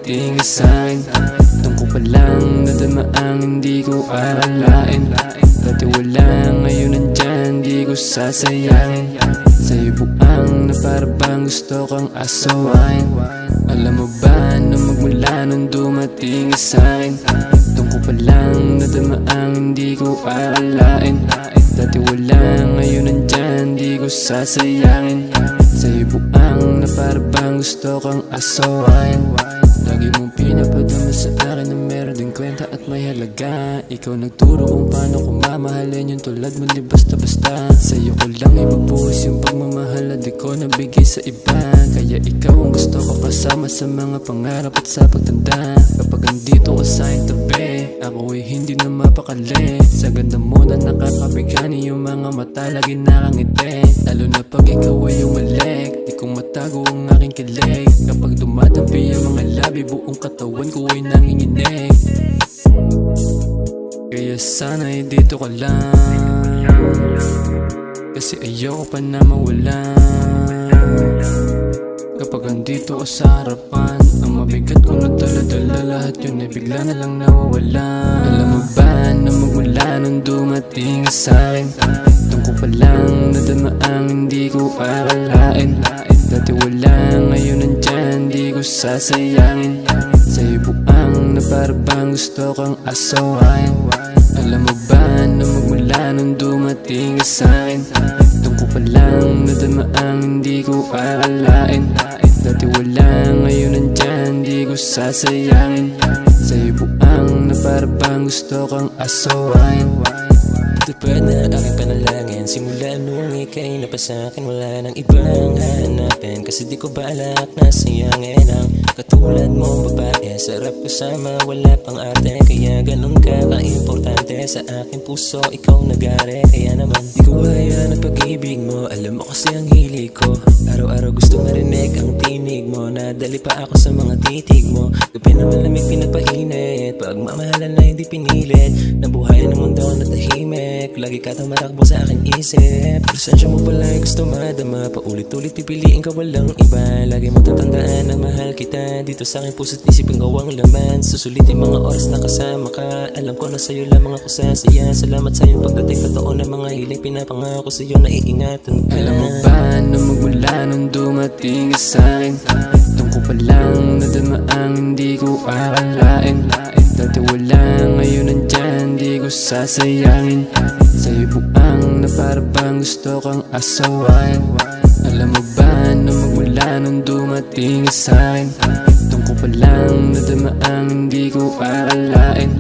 dumating sa'kin. Doon ko palang nadama ang hindi ko akalain. Dati wala, ngayon nandyan, di ko sasayangin. Sa'yo buang na parang gusto kang asawain. Alam mo ba na magmula nung dumating sa'kin, doon ko palang nadama ang hindi ko akalain. Dati wala, ngayon nandyan, di ko sasayangin. Sa'yo buang na parang gusto kang asawain. Lagi mong pinapadama sa akin na meron din kwenta at may halaga. Ikaw nagturo kung paano ko mamahalin yung tulad mo di basta-basta. Sa'yo ko lang ibubuhos yung pagmamahal at di ko nabigay sa iba. Kaya ikaw ang gusto ko kasama sa mga pangarap at sa pagtanda. Kapag andito ka sa aking tabi, ako ay hindi na mapakali. Sa ganda mo na nakakabigani yung mga mata lagi nakangiti. Lalo na pag ikaw ay umalik, di ko matago ang aking kilig. Kapag dumadampi ang mga labi, buong katawan ko ay nanginginig. Kaya sana ay dito ka lang, kasi ayoko pa na mawala. Kapag andito ka sa harapan, ang mabigat ko na dala-dala, lahat yun ay bigla na lang nawawala. Alam mo ba na magmula nung dumating sa'kin, doon ko palang nadama ang hindi ko akalain. Dati wala, ngayon nandyan, di ko sasayangin. Sa'yo buang na parang gusto kang asawain. Alam mo ba na magmula nung dumating sa'kin, doon ko palang nadama ang hindi ko akalain. Dati wala, ngayon nandyan, di ko sasayangin. Sa'yo buang na parang gusto kang asawain. Tupad na aking panalangin, simula nung ika'y napasakin. Wala nang ibang hanapin, kasi di ko balak na sayangin ang katulad mo babae. Sarap kasama, wala pang arte, kaya ganun ka ka-importante sa aking puso, ikaw nag-ari. Kaya naman di ko hayaan ang pag-ibig mo, alam mo kasi ang hilig ko. Araw-araw gusto marinig ang tinig mo, nadali pa ako sa mga titig mo. Gabi na malamig pinapainit, pagmamahalan na hindi pinilit. Nabuhayan ng mundo na tahimik, lagi ka tumarakbo sa aking isip. Presensya mo pala ay gusto madama, paulit-ulit pipiliin ka walang iba. Lagi mo tatandaan na mahal kita, dito sa aking puso't isipin ko ang laman. Susulitin mga oras na kasama ka, alam ko na sa'yo lamang ako sasaya. Salamat sa iyong pagdating, totoo na mga hiling pinapangako sa'yo na iingatan ka. Alam mo ba na magmula nung dumating sa'kin, doon ko palang nadama ang hindi ko akalain. Dati wala, ngayon nandyan, di ko sasayangin. Sa'yo buang na parang gusto kang asawain. Alam mo ba na magmula nung dumating sa'kin, doon ko palang nadama ang hindi ko akalain.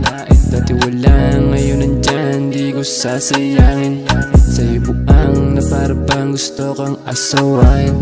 Dati wala, ngayon nandyan, di ko sasayangin. Sa'yo buang na parang gusto kang asawain.